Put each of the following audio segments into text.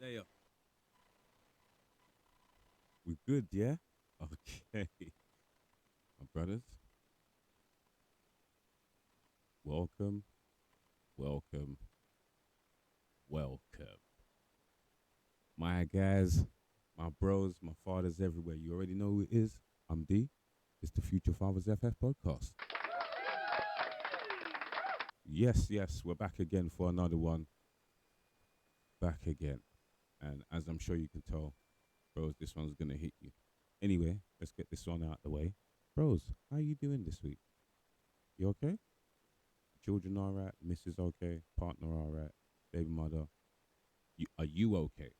There. We good, yeah? Okay. My brothers, welcome, welcome, welcome. My guys, my bros, my fathers everywhere. You already know who it is. I'm D. It's the Future Fathers FF podcast. Yes, we're back again for another one. Back again. And as I'm sure you can tell, bros, this one's going to hit you. Anyway, let's get this one out of the way. Bros, how you doing this week? You okay? Children all right? Missus okay? Partner all right? Baby mother? Are you okay?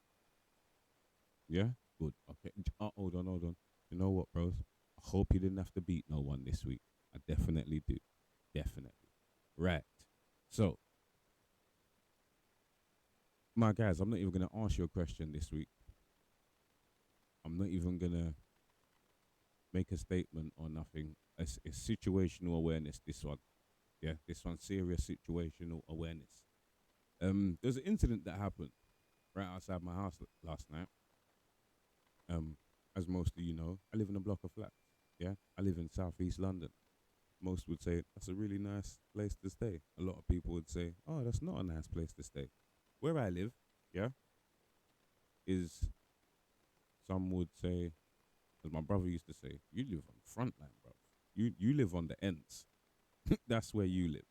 Yeah? Good. Okay. Hold on. You know what, bros? I hope you didn't have to beat no one this week. I definitely do. Definitely. Right. So, my guys, I'm not even going to ask you a question this week. I'm not even going to make a statement or nothing. It's situational awareness, this one. Yeah, this one's serious situational awareness. There's an incident that happened right outside my house last night. Um, as most of you know, I live in a block of flats. Yeah, I live in southeast London. Most would say that's a really nice place to stay. A lot of people would say, oh, that's not a nice place to stay. Where I live, yeah, is some would say, as my brother used to say, you live on the front line, bro. You live on the ends. That's where you live,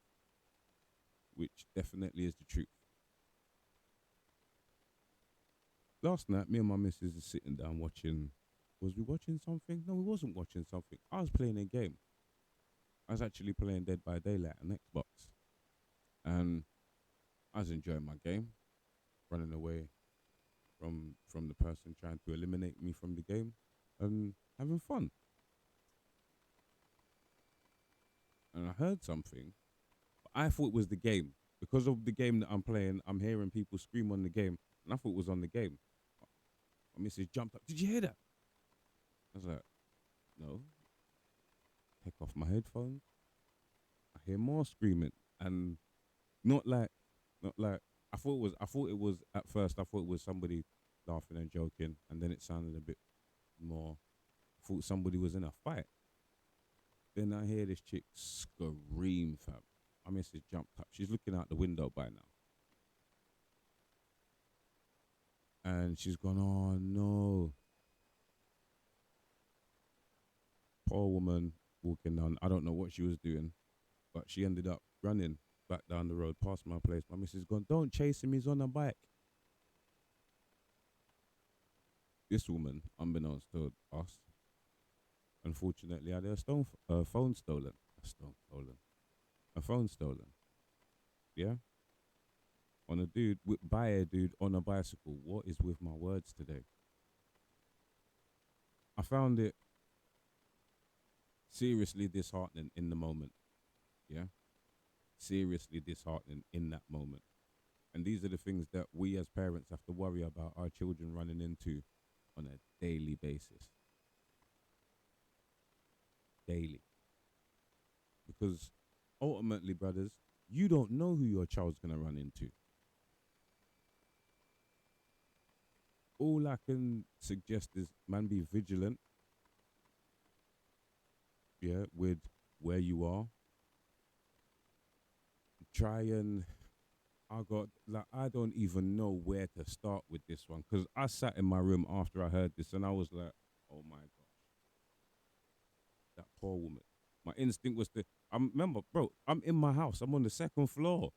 which definitely is the truth. Last night, me and my missus is sitting down watching. Was we watching something? No, we wasn't watching something. I was playing a game. I was actually playing Dead by Daylight on Xbox, and I was enjoying my game, running away from the person trying to eliminate me from the game, and having fun. And I heard something, but I thought it was the game because of the game that I'm playing. I'm hearing people scream on the game, and I thought it was on the game. My missus jumped up. Did you hear that? I was like, no. Take off my headphones. I hear more screaming, and not like, not like. I thought it was. I thought it was at first. I thought it was somebody laughing and joking, and then it sounded a bit more. I thought somebody was in a fight. Then I hear this chick scream, fam. My missus jumped up. She's looking out the window by now. And she's gone, oh no. Poor woman walking down. I don't know what she was doing, but she ended up running back down the road past my place. My missus gone, don't chase him, he's on a bike. This woman, unbeknownst to us, unfortunately had her phone stolen. A stone stolen. A phone stolen. Yeah? On a dude, by a dude on a bicycle. What is with my words today? I found it seriously disheartening in the moment. Yeah. Seriously disheartening in that moment. And these are the things that we as parents have to worry about our children running into on a daily basis. Daily. Because ultimately, brothers, you don't know who your child's going to run into. All I can suggest is, man, be vigilant. Yeah. With where you are. Try and I don't even know where to start with this one because I sat in my room after I heard this and I was like, oh my gosh, that poor woman. My instinct was to, I remember, bro, I'm in my house. I'm on the second floor.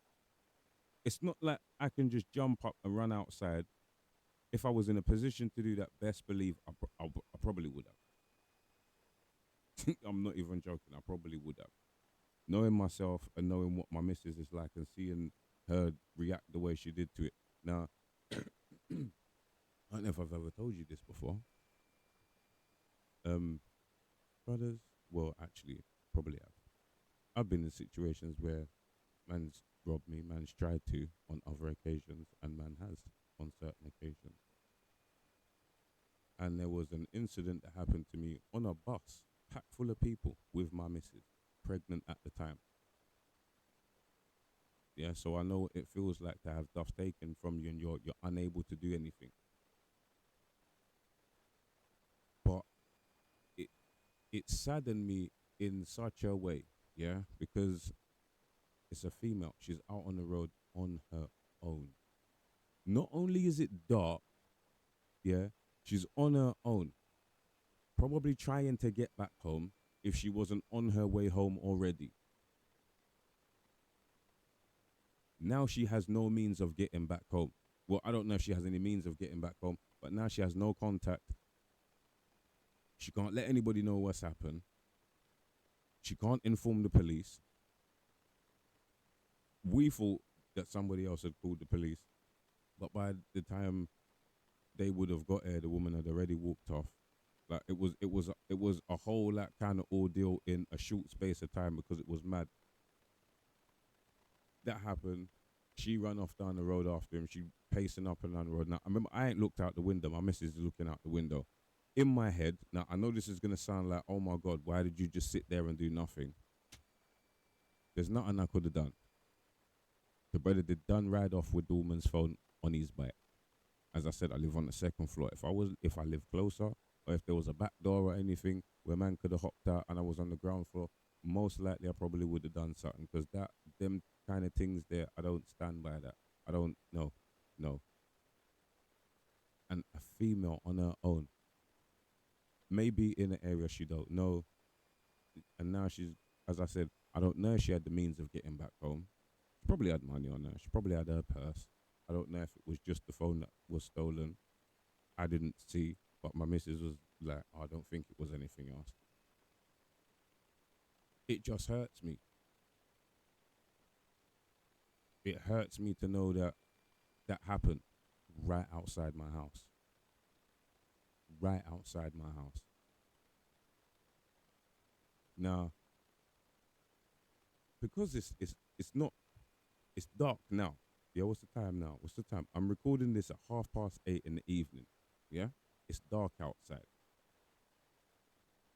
It's not like I can just jump up and run outside. If I was in a position to do that, best believe I probably would have. I'm not even joking. I probably would have. Knowing myself and knowing what my missus is like and seeing her react the way she did to it. Now, I don't know if I've ever told you this before. Um, brothers, well, actually, probably have. I've been in situations where man's robbed me, man's tried to on other occasions, and man has on certain occasions. And there was an incident that happened to me on a bus, packed full of people with my missus, pregnant at the time. Yeah, so I know what it feels like to have stuff taken from you and you're unable to do anything. But it it saddened me in such a way, yeah, because it's a female. She's out on the road on her own. Not only is it dark, yeah, she's on her own, probably trying to get back home if she wasn't on her way home already. Now she has no means of getting back home. Well, I don't know if she has any means of getting back home, but now she has no contact. She can't let anybody know what's happened. She can't inform the police. We thought that somebody else had called the police, but by the time they would have got here, the woman had already walked off. Like it was a whole like kind of ordeal in a short space of time because it was mad. That happened. She ran off down the road after him. She pacing up and down the road. Now I remember I ain't looked out the window. My missus is looking out the window. In my head, now I know this is gonna sound like, oh my god, why did you just sit there and do nothing? There's nothing I could have done. The brother did done ride off with the woman's phone on his bike. As I said, I live on the second floor. If I lived closer, or if there was a back door or anything where man could have hopped out and I was on the ground floor, most likely I probably would have done something because that them kind of things there, I don't stand by that. I don't know, no. And a female on her own, maybe in an area she don't know, and now she's, as I said, I don't know if she had the means of getting back home. She probably had money on her. She probably had her purse. I don't know if it was just the phone that was stolen. I didn't see, but my missus was like, "Oh, I don't think it was anything else." It just hurts me. It hurts me to know that that happened right outside my house. Right outside my house. Now, because it's not it's dark now. Yeah, what's the time now? What's the time? I'm recording this at 8:30 in the evening. Yeah, it's dark outside.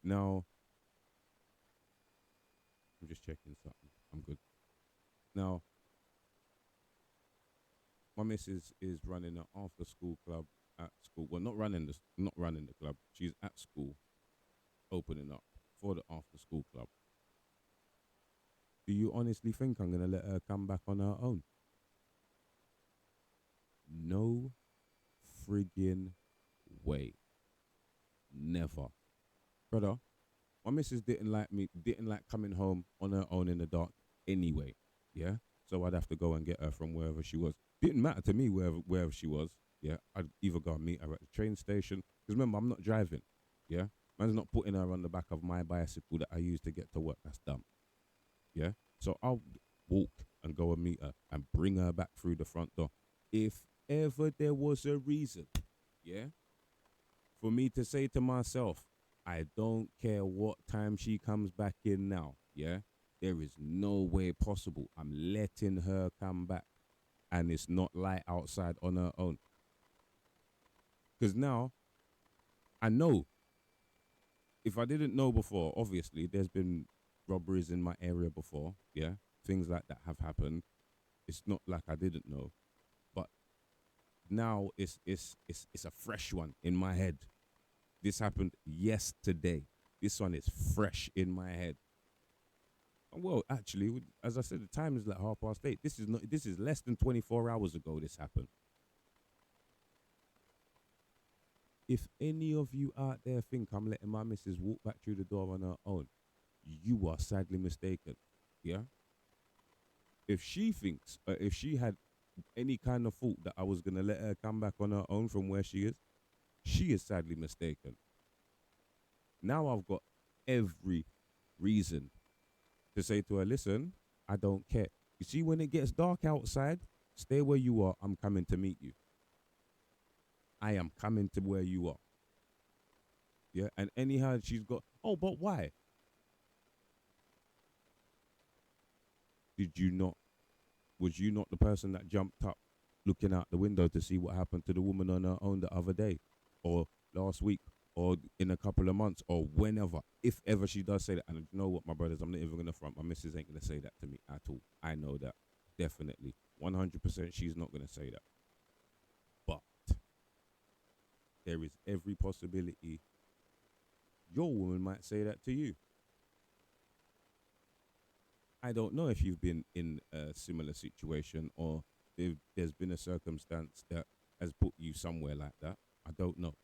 Now, I'm just checking something. I'm good. Now, my missus is running an after school club at school. Well, not running the club. She's at school opening up for the after school club. Do you honestly think I'm gonna let her come back on her own? No friggin' way. Never. Brother, my missus didn't like coming home on her own in the dark anyway. Yeah? So I'd have to go and get her from wherever she was. Didn't matter to me wherever she was. Yeah. I'd either go and meet her at the train station. Because remember, I'm not driving. Yeah. Man's not putting her on the back of my bicycle that I use to get to work. That's dumb. Yeah. So I'll walk and go and meet her and bring her back through the front door. If ever there was a reason, yeah, for me to say to myself, I don't care what time she comes back in now, yeah, there is no way possible I'm letting her come back and it's not light outside on her own. Because now I know, if I didn't know before, obviously there's been robberies in my area before, yeah, things like that have happened. It's not like I didn't know, but now it's a fresh one in my head. This happened yesterday. This one is fresh in my head. Well, actually, as I said, the time is like 8:30. This is not. This is less than 24 hours ago. This happened. If any of you out there think I'm letting my missus walk back through the door on her own, you are sadly mistaken. Yeah. If she thinks, if she had any kind of thought that I was gonna let her come back on her own from where she is sadly mistaken. Now I've got every reason to say to her, listen, I don't care. You see, when it gets dark outside, stay where you are. I'm coming to meet you. I am coming to where you are. Yeah. And anyhow, she's got, oh, but why? Did you not, was you not the person that jumped up looking out the window to see what happened to the woman on her own the other day or last week or in a couple of months or whenever, if ever she does say that? And you know what, my brothers, I'm not even going to front. My missus ain't going to say that to me at all. I know that. Definitely. 100% she's not going to say that. But there is every possibility your woman might say that to you. I don't know if you've been in a similar situation or there's been a circumstance that has put you somewhere like that. I don't know.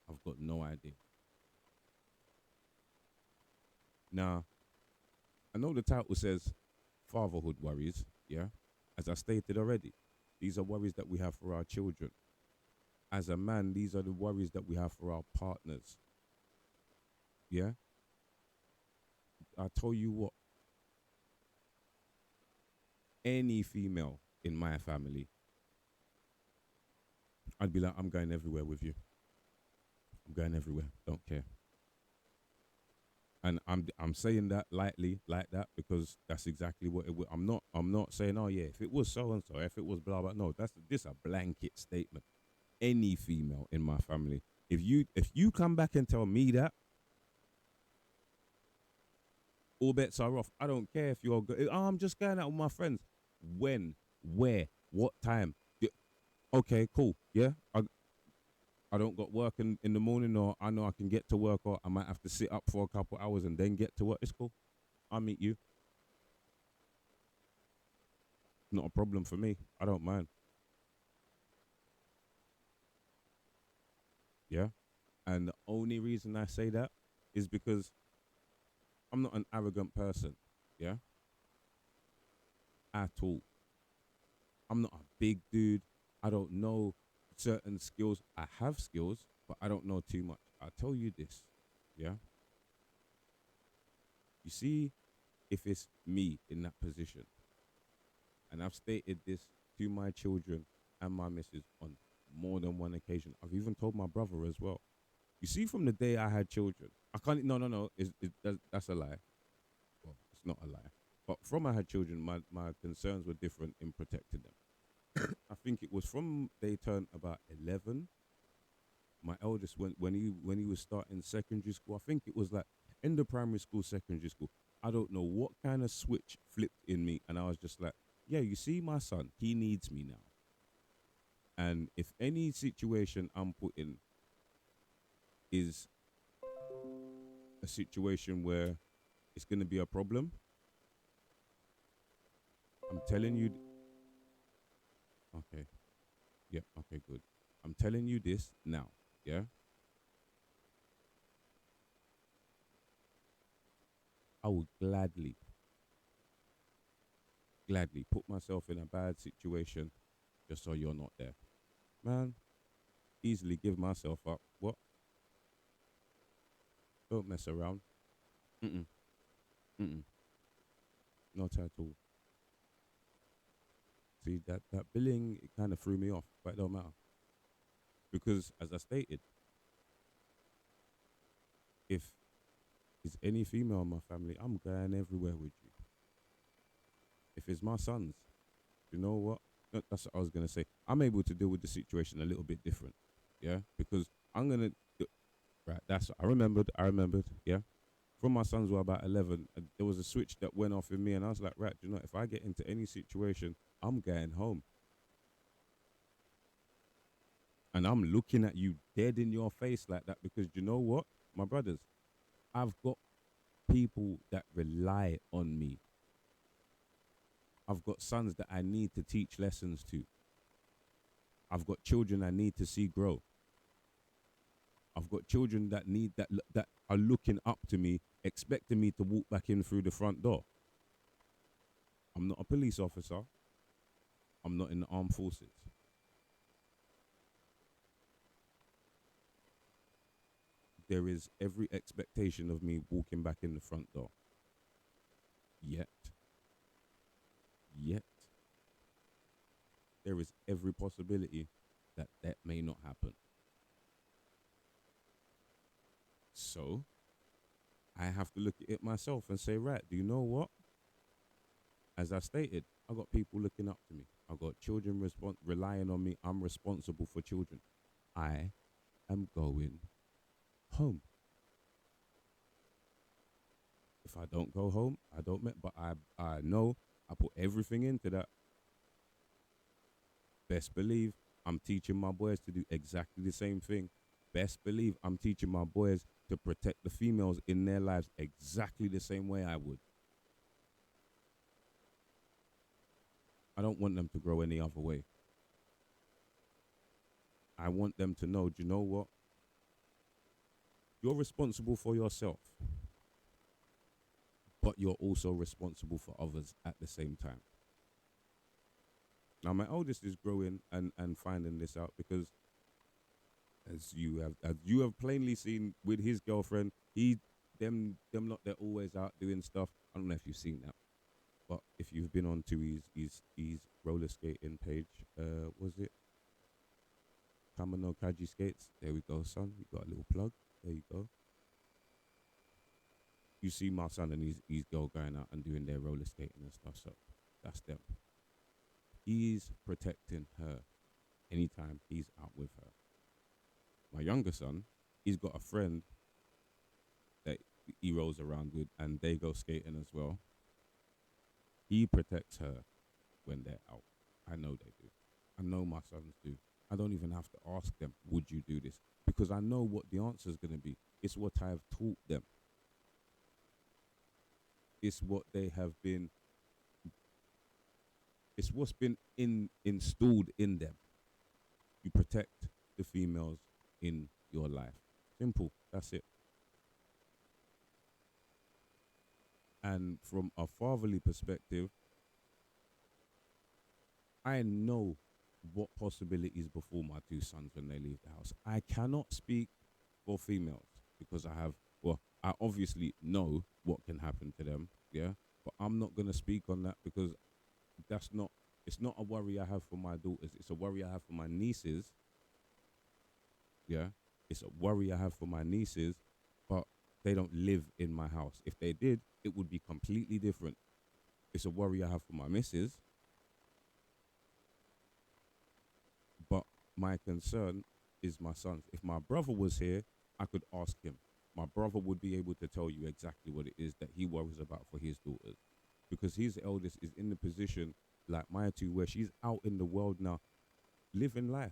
I've got no idea. Now, I know the title says Fatherhood Worries, yeah? As I stated already, these are worries that we have for our children. As a man, these are the worries that we have for our partners, yeah? I tell you what, any female in my family, I'd be like, I'm going everywhere with you. I'm going everywhere. Don't care. And I'm saying that lightly like that because that's exactly what it would. I'm not saying, oh yeah, if it was so and so, if it was blah blah. No, that's this a blanket statement. Any female in my family, if you come back and tell me that, all bets are off. I don't care if you're oh, I'm just going out with my friends. When, where, what time? Okay, cool. Yeah, I don't got work in the morning, or I know I can get to work, or I might have to sit up for a couple hours and then get to work. It's cool. I'll meet you. Not a problem for me. I don't mind. Yeah. And the only reason I say that is because I'm not an arrogant person. Yeah. At all. I'm not a big dude. I don't know certain skills. I have skills, but I don't know too much. I'll tell you this. Yeah. You see, if it's me in that position, and I've stated this to my children and my missus on more than one occasion. I've even told my brother as well. You see, from the day I had children, I can't. No, no, no. That's a lie. Well, it's not a lie. But from I had children, my concerns were different in protecting them. I think it was from they turned about 11. My eldest, when he was starting secondary school, I think it was like in the primary school, secondary school. I don't know what kind of switch flipped in me, and I was just like, yeah, you see, my son, he needs me now. And if any situation I'm put in is a situation where it's going to be a problem, I'm telling you, okay, yeah, okay, good. I'm telling you this now, yeah. I would gladly put myself in a bad situation just so you're not there, man. Easily give myself up. What? Don't mess around. Mm-mm, mm-mm, not at all. See that billing, it kind of threw me off, but it don't matter because, as I stated, if it's any female in my family, I'm going everywhere with you. If it's my sons, you know what? That's what I was gonna say. I'm able to deal with the situation a little bit different, yeah, because I'm gonna right. That's I remembered. I remembered, yeah. From my sons were about 11, there was a switch that went off in me, and I was like, right, you know, if I get into any situation, I'm going home. And I'm looking at you dead in your face like that because you know what, my brothers, I've got people that rely on me. I've got sons that I need to teach lessons to. I've got children I need to see grow. I've got children that need that are looking up to me, expecting me to walk back in through the front door. I'm not a police officer. I'm not in the armed forces. There is every expectation of me walking back in the front door. Yet, yet, there is every possibility that that may not happen. So I have to look at it myself and say, right, do you know what? As I stated, I got people looking up to me. I got children relying on me. I'm responsible for children. I am going home. If I don't go home, I don't. But I know I put everything into that. Best believe I'm teaching my boys to do exactly the same thing. Best believe I'm teaching my boys to protect the females in their lives exactly the same way I would. I don't want them to grow any other way. I want them to know, do you know what? You're responsible for yourself, but you're also responsible for others at the same time. Now, my oldest is growing and finding this out because, as you have plainly seen with his girlfriend, them lot they're always out doing stuff. I don't know if you've seen that, but if you've been on to his roller skating page, was it Kamano Kaji Skates? There we go, son. You got a little plug. There you go. You see my son and his girl going out and doing their roller skating and stuff. So that's them. He's protecting her anytime he's out with her. My younger son, he's got a friend that he rolls around with, and they go skating as well. He protects her when they're out. I know they do. I know my sons do. I don't even have to ask them, would you do this? Because I know what the answer is going to be. It's what I've taught them. It's what they have been, it's what's been installed in them. You protect the females in your life. Simple. That's it. And from a fatherly perspective, I know what possibilities befall my two sons when they leave the house. I cannot speak for females because I obviously know what can happen to them, yeah, but I'm not going to speak on that because that's not, it's not a worry I have for my daughters. It's a worry I have for my nieces, yeah. It's a worry I have for my nieces, but they don't live in my house. If they did, it would be completely different. It's a worry I have for my missus, but my concern is my sons. If my brother was here, I could ask him. My brother would be able to tell you exactly what it is that he worries about for his daughters, because his eldest is in the position like my two, where she's out in the world now, living life.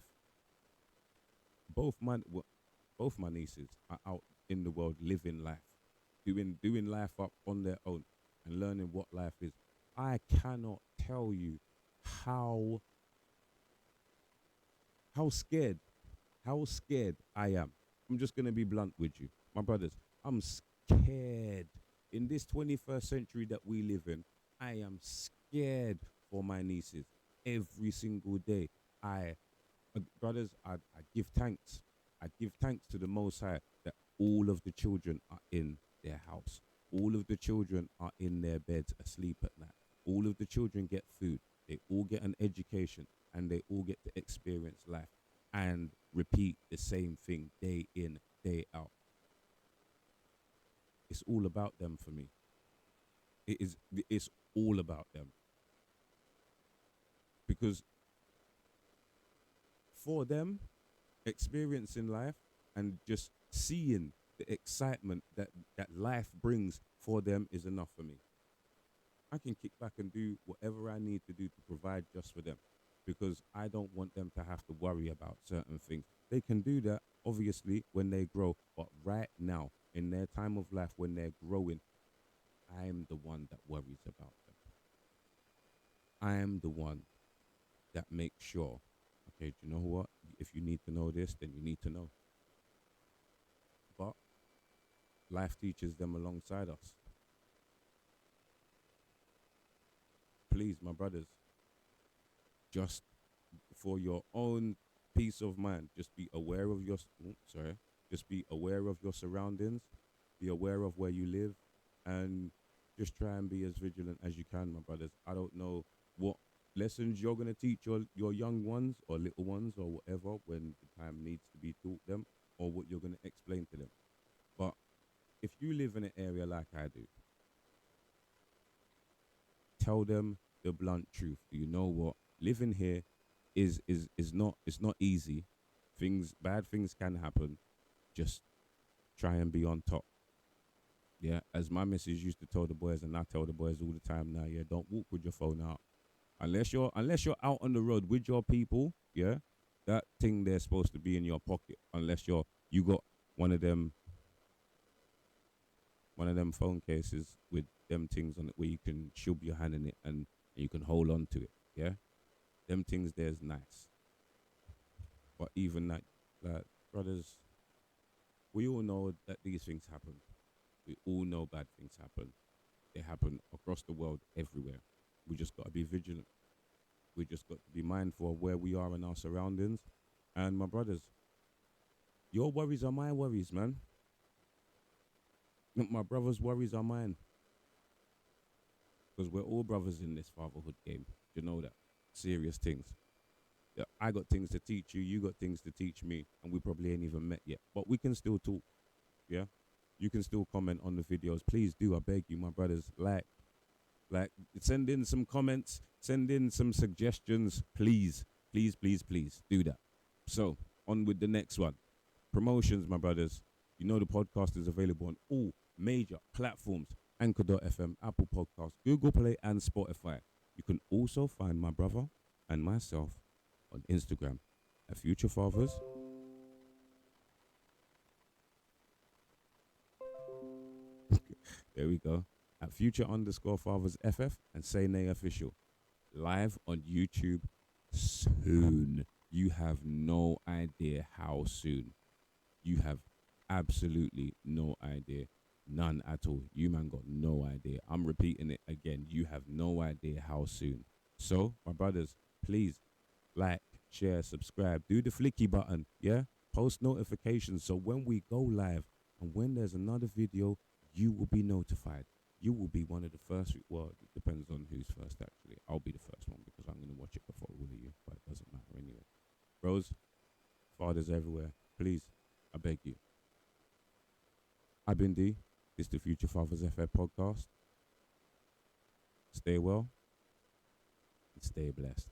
Both my both my nieces are out in the world living life, doing life up on their own and learning what life is. I cannot tell you how how scared how scared I am. I'm just gonna be blunt with you, my brothers. I'm scared in this 21st century that we live in. I am scared for my nieces every single day. I brothers, I give thanks. I give thanks to the Most High that all of the children are in their house. All of the children are in their beds asleep at night. All of the children get food. They all get an education and they all get to experience life and repeat the same thing day in, day out. It's all about them for me. It's all about them because for them, experiencing life and just seeing the excitement that life brings for them is enough for me. I can kick back and do whatever I need to do to provide just for them because I don't want them to have to worry about certain things. They can do that obviously when they grow, but right now in their time of life when they're growing, I'm the one that worries about them. I am the one that makes sure, okay, do you know what? If you need to know this, then you need to know. But life teaches them alongside us. Please, my brothers, just for your own peace of mind, just be aware of sorry, just be aware of your surroundings, be aware of where you live, and just try and be as vigilant as you can, my brothers. I don't know what lessons you're gonna teach your young ones or little ones or whatever when the time needs to be taught them, or what you're gonna explain to them. But if you live in an area like I do, tell them the blunt truth. You know what? Living here is not, it's not easy. Bad things can happen. Just try and be on top. Yeah, as my missus used to tell the boys, and I tell the boys all the time now. Yeah, don't walk with your phone out. Unless you're out on the road with your people, yeah, that thing they're supposed to be in your pocket. Unless you got one of them one of them phone cases with them things on it where you can shove your hand in it and you can hold on to it. Yeah, them things there's nice. But even that, like brothers, we all know that these things happen. We all know bad things happen. They happen across the world, everywhere. We just got to be vigilant. We just got to be mindful of where we are in our surroundings. And my brothers, your worries are my worries, man. My brothers' worries are mine. Because we're all brothers in this fatherhood game. You know that. Serious things. Yeah, I got things to teach you, you got things to teach me, and we probably ain't even met yet. But we can still talk, yeah? You can still comment on the videos. Please do, I beg you, my brothers. Like, send in some comments, send in some suggestions, please. Please, please, please do that. So, on with the next one. Promotions, my brothers. You know the podcast is available on all major platforms: Anchor.fm, Apple Podcasts, Google Play, and Spotify. You can also find my brother and myself on Instagram at Future Fathers. There we go. At Future underscore Fathers FF and Say Nay Official. Live on YouTube soon. You have no idea how soon. You have absolutely no idea. None at all. You man got no idea. I'm repeating it again. You have no idea how soon. So, my brothers, please like, share, subscribe. Do the flicky button, yeah? Post notifications so when we go live and when there's another video, you will be notified. You will be one of the first. Well, it depends on who's first, actually. I'll be the first one because I'm going to watch it before all of you, but it doesn't matter anyway. Bros, fathers everywhere, please, I beg you. I've been D. This is the Future Fathers FF podcast. Stay well and stay blessed.